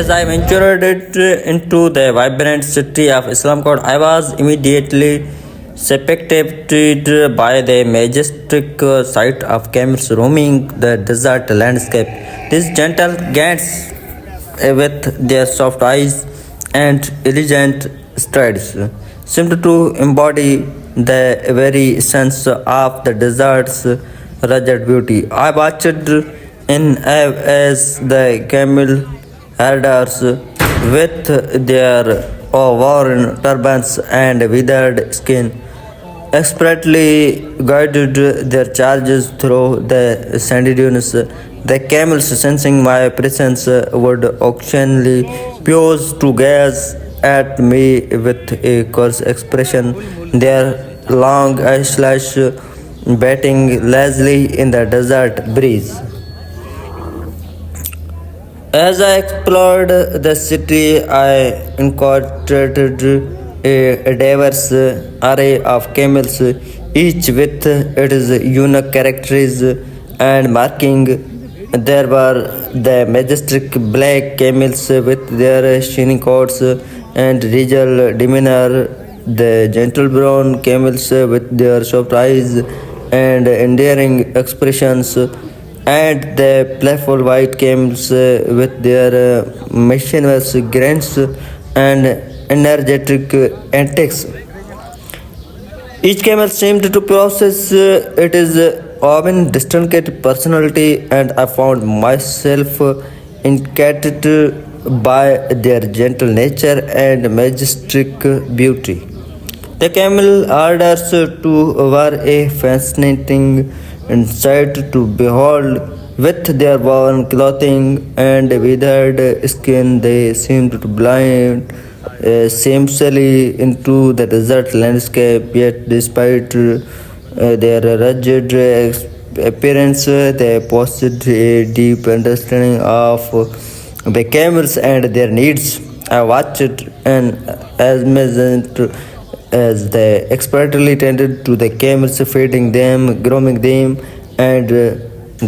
As I ventured into the vibrant city of Islamabad, I was immediately captivated by the majestic sight of camels roaming the desert landscape. These gentle giants, with their soft eyes and elegant strides, seemed to embody the very essence of the desert's rugged beauty. I watched in awe as the camel herders, with their worn turbans and withered skin, expertly guided their charges through the sandy dunes. The camels, sensing my presence, would occasionally pause to gaze at me with a coarse expression, their long eyelash batting lazily in the desert breeze. As I explored the city, I encountered a diverse array of camels, each with its unique characteristics and marking. There were the majestic black camels with their shining coats and regal demeanor, the gentle brown camels with their soft eyes and endearing expressions, and the playful white camels with their mischievous grins and energetic antics. Each camel seemed to possess its own distinct personality, and I found myself enchanted by their gentle nature and majestic beauty. The camel herders too were a fascinating sight to behold. With their worn clothing and withered skin, they seemed to blend seamlessly into the desert landscape. Yet, despite their rugged appearance, they possessed a deep understanding of the camels and their needs. I watched and amazed as they expertly tended to the camels, feeding them, grooming them, and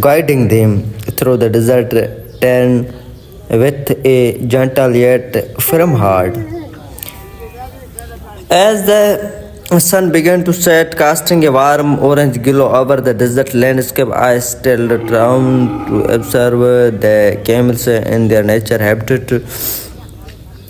guiding them through the desert terrain with a gentle yet firm heart. As the sun began to set, casting a warm orange glow over the desert landscape, I settled down to observe the camels in their nature habitat.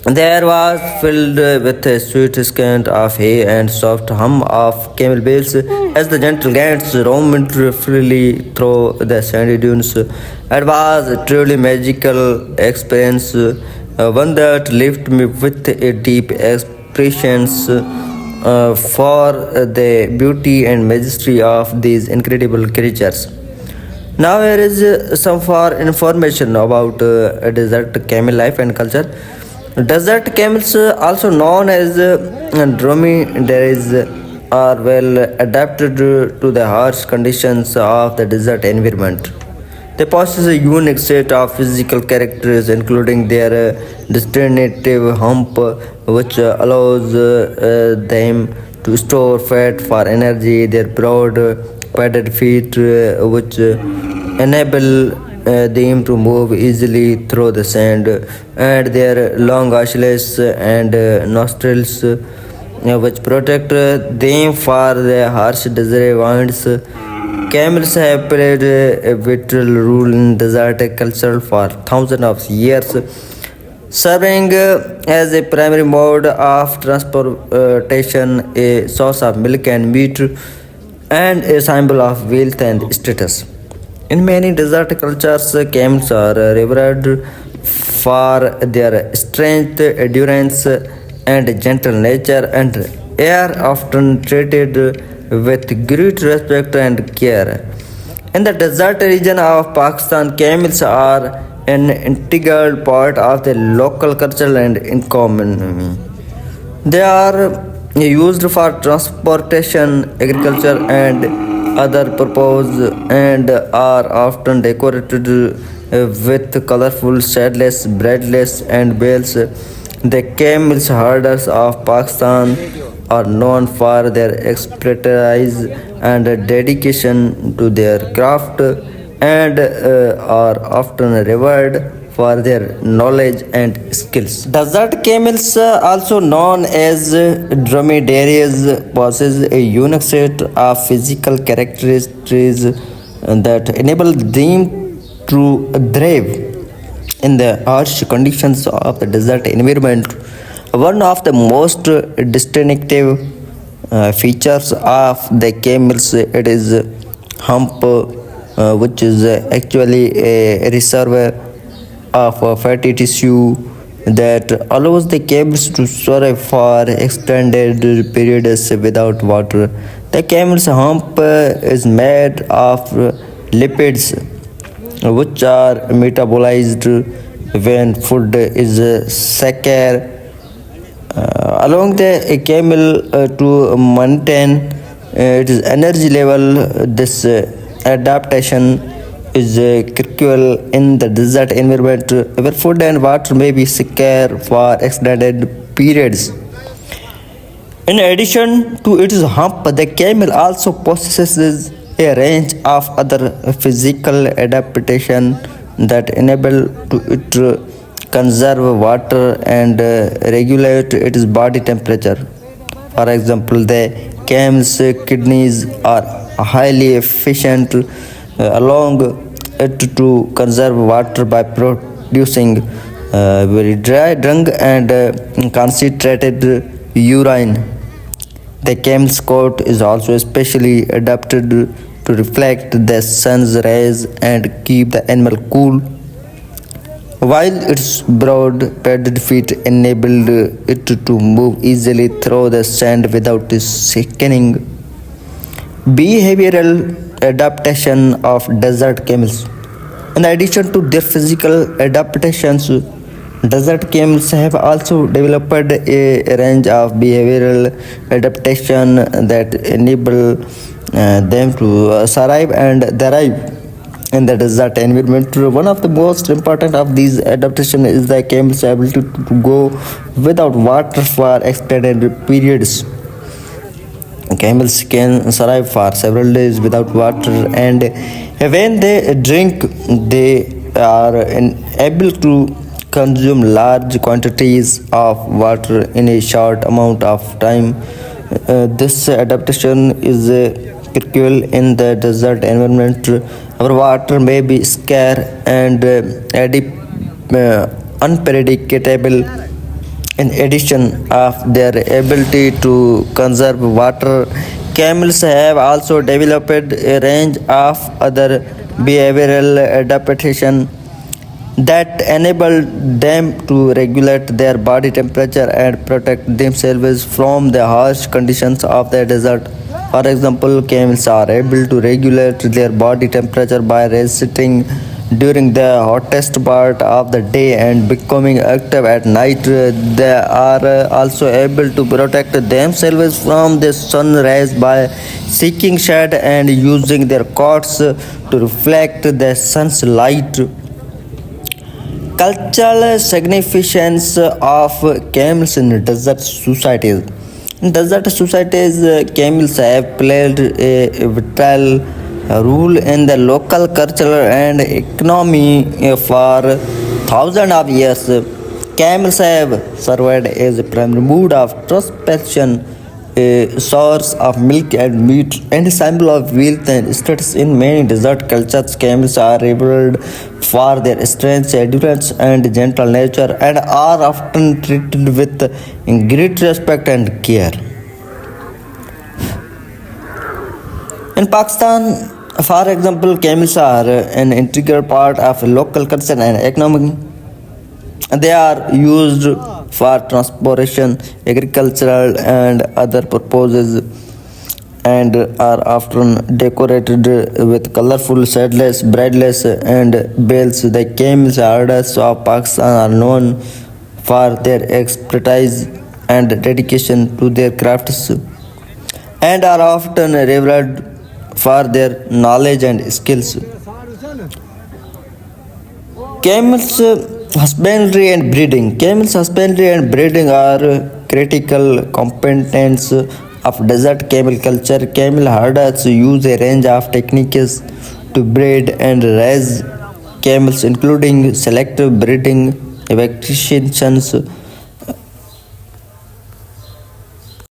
The air was filled with a sweet scent of hay and soft hum of camel bells as the gentle giants roamed freely through the sandy dunes. It was a truly magical experience, one that left me with a deep appreciation for the beauty and majesty of these incredible creatures. Now here is some for information about desert camel life and culture. Desert camels, also known as dromedaries, are well adapted to the harsh conditions of the desert environment. They possess a unique set of physical characters, including their distinctive hump, which allows them to store fat for energy, their broad padded feet, which enable them to move easily through the sand, and their long eyelashes and nostrils, which protect them for the harsh desert winds. Camels have played a vital role in desert culture for thousands of years, serving as a primary mode of transportation, a source of milk and meat, and a symbol of wealth and status. In many desert cultures, camels are revered for their strength, endurance, and gentle nature, and are often treated with great respect and care. In the desert region of Pakistan, camels are an integral part of the local culture and economy. They are used for transportation, agriculture, and other purposes, and are often decorated with colorful saddles, bridles, and bells. The camels herders of Pakistan are known for their expertise and dedication to their craft, and are often revered for their knowledge and skills. Desert camels, also known as dromedaries, possess a unique set of physical characteristics that enable them to thrive in the harsh conditions of the desert environment. One of the most distinctive features of the camels it is hump, which is actually a reservoir of fatty tissue that allows the camels to survive for extended periods without water. The camel's hump is made of lipids which are metabolized when food is scarce, allowing the camel to maintain its energy level. This adaptation is critical in the desert environment where food and water may be scarce for extended periods. In addition to its hump, the camel also possesses a range of other physical adaptation that enable to it to conserve water and regulate its body temperature. For example, the camel's kidneys are highly efficient, allowing it to conserve water by producing very dry, dung, and concentrated urine. The camel's coat is also specially adapted to reflect the sun's rays and keep the animal cool, while its broad padded feet enabled it to move easily through the sand without sickening. Behavioral adaptation of desert camels. In addition to their physical adaptations, desert camels have also developed a range of behavioral adaptation that enable them to survive and thrive in the desert environment. One of the most important of these adaptations is the camel's ability to go without water for extended periods. Camels can survive for several days without water, and when they drink, they are able to consume large quantities of water in a short amount of time. This adaptation is critical in the desert environment where water may be scarce and unpredictable. In addition of their ability to conserve water, camels have also developed a range of other behavioral adaptation that enable them to regulate their body temperature and protect themselves from the harsh conditions of the desert. For example, camels are able to regulate their body temperature by resting during the hottest part of the day and becoming active at night. They are also able to protect themselves from the sun rays by seeking shade and using their coats to reflect the sun's light. Cultural significance of camels in desert societies. In desert societies, camels have played a vital role in the local culture and economy for thousands of years. Camels have served as a primary mode of transportation, a source of milk and meat, and a symbol of wealth and status in many desert cultures. Camels are revered for their strength, endurance, and gentle nature, and are often treated with great respect and care. In Pakistan, for example, camels are an integral part of local culture and economy. They are used for transportation, agricultural, and other purposes, and are often decorated with colorful saddles, bridles, and bells. The camel herders of Pakistan are known for their expertise and dedication to their crafts, and are often revered for their knowledge and skills. Camels husbandry and breeding. Camels husbandry and breeding are critical components of desert camel culture. Camel herders use a range of techniques to breed and raise camels, including selective breeding, vaccinations,